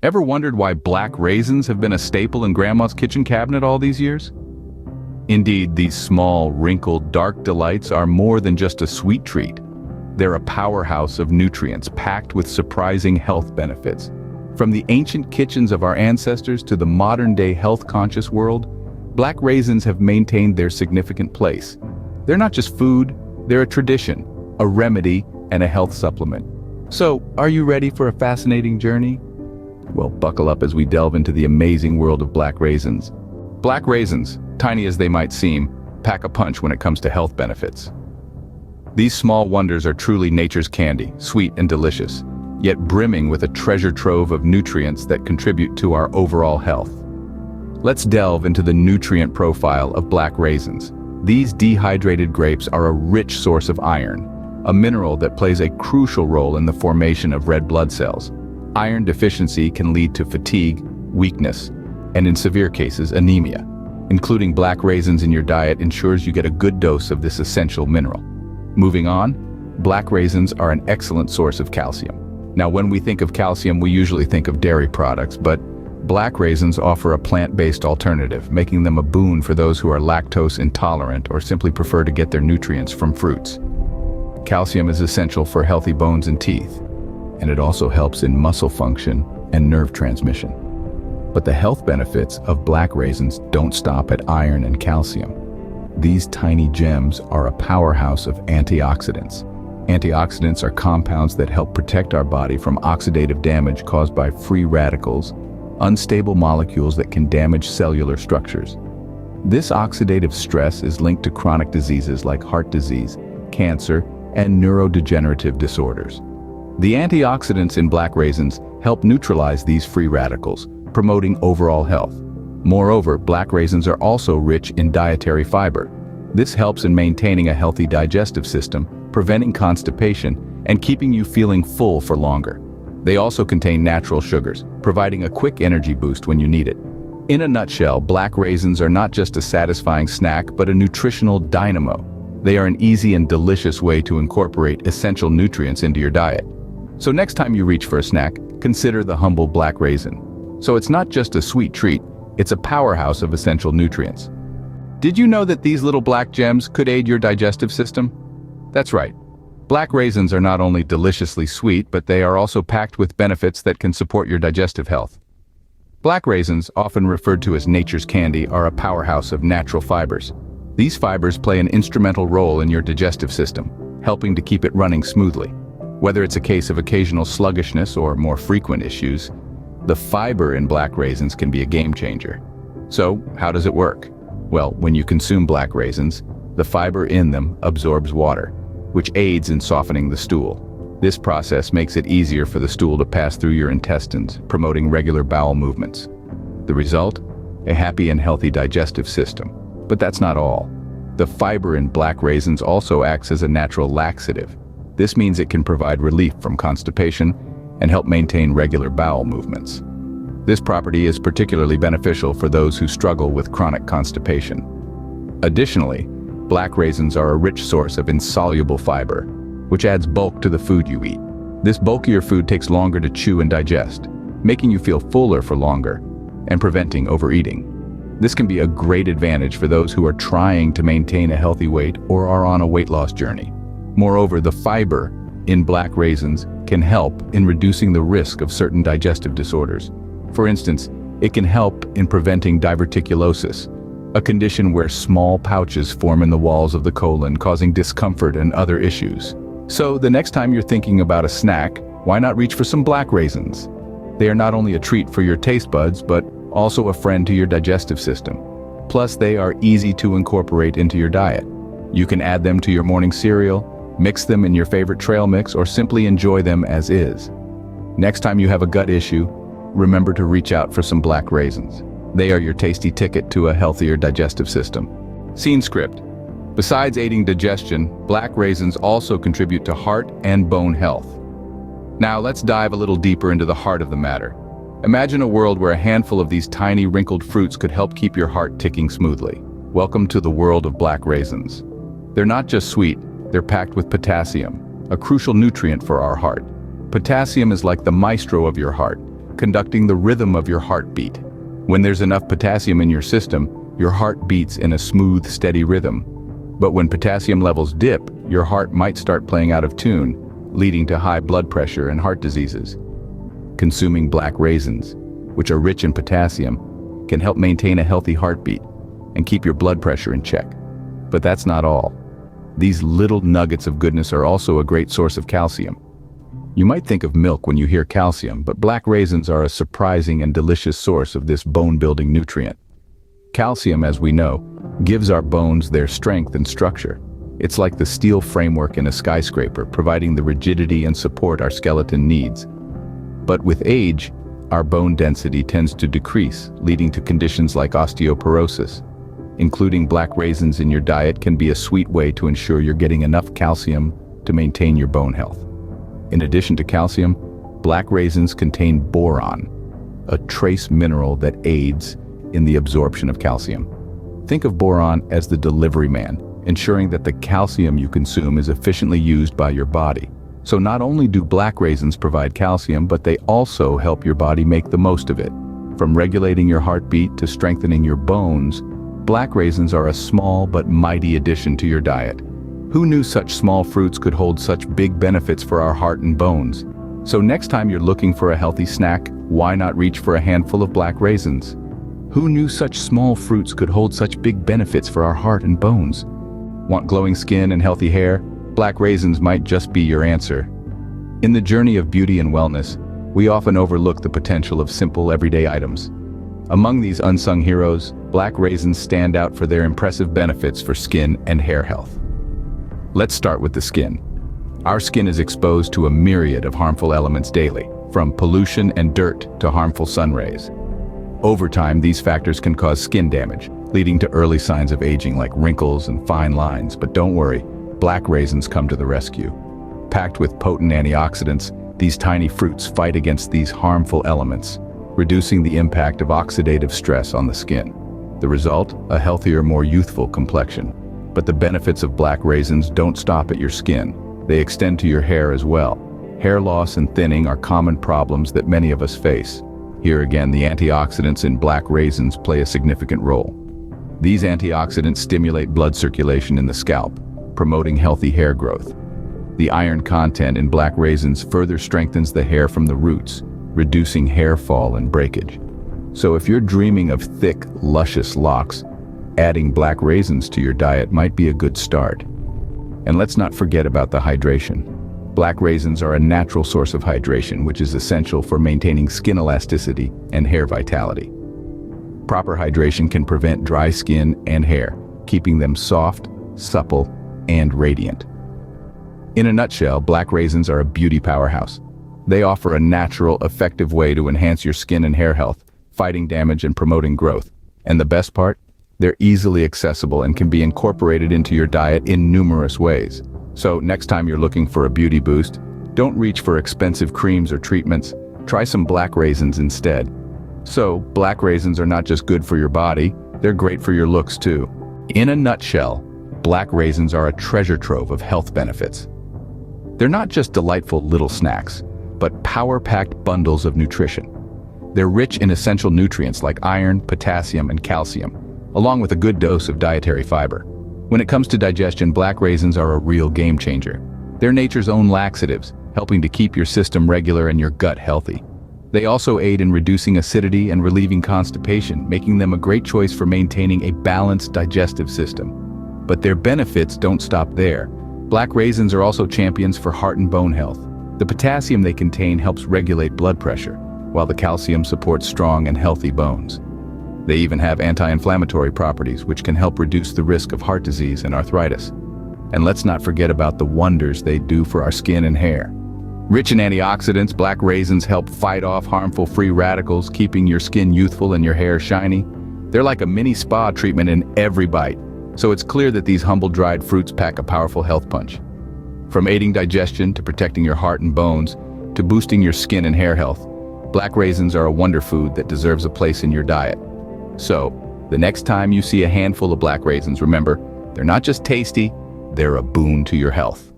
Ever wondered why black raisins have been a staple in Grandma's kitchen cabinet all these years? Indeed, these small, wrinkled, dark delights are more than just a sweet treat. They're a powerhouse of nutrients packed with surprising health benefits. From the ancient kitchens of our ancestors to the modern-day health-conscious world, black raisins have maintained their significant place. They're not just food, they're a tradition, a remedy, and a health supplement. So, are you ready for a fascinating journey? Well, buckle up as we delve into the amazing world of black raisins. Black raisins, tiny as they might seem, pack a punch when it comes to health benefits. These small wonders are truly nature's candy, sweet and delicious, yet brimming with a treasure trove of nutrients that contribute to our overall health. Let's delve into the nutrient profile of black raisins. These dehydrated grapes are a rich source of iron, a mineral that plays a crucial role in the formation of red blood cells. Iron deficiency can lead to fatigue, weakness, and in severe cases, anemia. Including black raisins in your diet ensures you get a good dose of this essential mineral. Moving on, black raisins are an excellent source of calcium. Now, when we think of calcium, we usually think of dairy products, but black raisins offer a plant-based alternative, making them a boon for those who are lactose intolerant or simply prefer to get their nutrients from fruits. Calcium is essential for healthy bones and teeth, and it also helps in muscle function and nerve transmission. But the health benefits of black raisins don't stop at iron and calcium. These tiny gems are a powerhouse of antioxidants. Antioxidants are compounds that help protect our body from oxidative damage caused by free radicals, unstable molecules that can damage cellular structures. This oxidative stress is linked to chronic diseases like heart disease, cancer, and neurodegenerative disorders. The antioxidants in black raisins help neutralize these free radicals, promoting overall health. Moreover, black raisins are also rich in dietary fiber. This helps in maintaining a healthy digestive system, preventing constipation, and keeping you feeling full for longer. They also contain natural sugars, providing a quick energy boost when you need it. In a nutshell, black raisins are not just a satisfying snack, but a nutritional dynamo. They are an easy and delicious way to incorporate essential nutrients into your diet. So next time you reach for a snack, consider the humble black raisin. So it's not just a sweet treat, it's a powerhouse of essential nutrients. Did you know that these little black gems could aid your digestive system? That's right. Black raisins are not only deliciously sweet, but they are also packed with benefits that can support your digestive health. Black raisins, often referred to as nature's candy, are a powerhouse of natural fibers. These fibers play an instrumental role in your digestive system, helping to keep it running smoothly. Whether it's a case of occasional sluggishness or more frequent issues, the fiber in black raisins can be a game changer. So, how does it work? Well, when you consume black raisins, the fiber in them absorbs water, which aids in softening the stool. This process makes it easier for the stool to pass through your intestines, promoting regular bowel movements. The result? A happy and healthy digestive system. But that's not all. The fiber in black raisins also acts as a natural laxative. This means it can provide relief from constipation and help maintain regular bowel movements. This property is particularly beneficial for those who struggle with chronic constipation. Additionally, black raisins are a rich source of insoluble fiber, which adds bulk to the food you eat. This bulkier food takes longer to chew and digest, making you feel fuller for longer and preventing overeating. This can be a great advantage for those who are trying to maintain a healthy weight or are on a weight loss journey. Moreover, the fiber in black raisins can help in reducing the risk of certain digestive disorders. For instance, it can help in preventing diverticulosis, a condition where small pouches form in the walls of the colon, causing discomfort and other issues. So, the next time you're thinking about a snack, why not reach for some black raisins? They are not only a treat for your taste buds, but also a friend to your digestive system. Plus, they are easy to incorporate into your diet. You can add them to your morning cereal, mix them in your favorite trail mix, or simply enjoy them as is. Next time you have a gut issue, remember to reach out for some black raisins. They are your tasty ticket to a healthier digestive system. Scene script. Besides aiding digestion, black raisins also contribute to heart and bone health. Now let's dive a little deeper into the heart of the matter. Imagine a world where a handful of these tiny wrinkled fruits could help keep your heart ticking smoothly. Welcome to the world of black raisins. They're not just sweet, they're packed with potassium, a crucial nutrient for our heart. Potassium is like the maestro of your heart, conducting the rhythm of your heartbeat. When there's enough potassium in your system, your heart beats in a smooth, steady rhythm. But when potassium levels dip, your heart might start playing out of tune, leading to high blood pressure and heart diseases. Consuming black raisins, which are rich in potassium, can help maintain a healthy heartbeat and keep your blood pressure in check. But that's not all. These little nuggets of goodness are also a great source of calcium. You might think of milk when you hear calcium, but black raisins are a surprising and delicious source of this bone-building nutrient. Calcium, as we know, gives our bones their strength and structure. It's like the steel framework in a skyscraper, providing the rigidity and support our skeleton needs. But with age, our bone density tends to decrease, leading to conditions like osteoporosis. Including black raisins in your diet can be a sweet way to ensure you're getting enough calcium to maintain your bone health. In addition to calcium, black raisins contain boron, a trace mineral that aids in the absorption of calcium. Think of boron as the delivery man, ensuring that the calcium you consume is efficiently used by your body. So not only do black raisins provide calcium, but they also help your body make the most of it. From regulating your heartbeat to strengthening your bones, black raisins are a small but mighty addition to your diet. Who knew such small fruits could hold such big benefits for our heart and bones? So next time you're looking for a healthy snack, why not reach for a handful of black raisins? Who knew such small fruits could hold such big benefits for our heart and bones? Want glowing skin and healthy hair? Black raisins might just be your answer. In the journey of beauty and wellness, we often overlook the potential of simple everyday items. Among these unsung heroes, black raisins stand out for their impressive benefits for skin and hair health. Let's start with the skin. Our skin is exposed to a myriad of harmful elements daily, from pollution and dirt to harmful sun rays. Over time, these factors can cause skin damage, leading to early signs of aging like wrinkles and fine lines. But don't worry, black raisins come to the rescue. Packed with potent antioxidants, these tiny fruits fight against these harmful elements, reducing the impact of oxidative stress on the skin. The result? A healthier, more youthful complexion. But the benefits of black raisins don't stop at your skin. They extend to your hair as well. Hair loss and thinning are common problems that many of us face. Here again, the antioxidants in black raisins play a significant role. These antioxidants stimulate blood circulation in the scalp, promoting healthy hair growth. The iron content in black raisins further strengthens the hair from the roots, reducing hair fall and breakage. So if you're dreaming of thick, luscious locks, adding black raisins to your diet might be a good start. And let's not forget about the hydration. Black raisins are a natural source of hydration, which is essential for maintaining skin elasticity and hair vitality. Proper hydration can prevent dry skin and hair, keeping them soft, supple, and radiant. In a nutshell, black raisins are a beauty powerhouse. They offer a natural, effective way to enhance your skin and hair health, fighting damage and promoting growth. And the best part? They're easily accessible and can be incorporated into your diet in numerous ways. So next time you're looking for a beauty boost, don't reach for expensive creams or treatments. Try some black raisins instead. So, black raisins are not just good for your body, they're great for your looks too. In a nutshell, black raisins are a treasure trove of health benefits. They're not just delightful little snacks, but power-packed bundles of nutrition. They're rich in essential nutrients like iron, potassium, and calcium, along with a good dose of dietary fiber. When it comes to digestion, black raisins are a real game changer. They're nature's own laxatives, helping to keep your system regular and your gut healthy. They also aid in reducing acidity and relieving constipation, making them a great choice for maintaining a balanced digestive system. But their benefits don't stop there. Black raisins are also champions for heart and bone health. The potassium they contain helps regulate blood pressure, while the calcium supports strong and healthy bones. They even have anti-inflammatory properties, which can help reduce the risk of heart disease and arthritis. And let's not forget about the wonders they do for our skin and hair. Rich in antioxidants, black raisins help fight off harmful free radicals, keeping your skin youthful and your hair shiny. They're like a mini spa treatment in every bite. So it's clear that these humble dried fruits pack a powerful health punch. From aiding digestion to protecting your heart and bones, to boosting your skin and hair health, black raisins are a wonder food that deserves a place in your diet. So, the next time you see a handful of black raisins, remember, they're not just tasty, they're a boon to your health.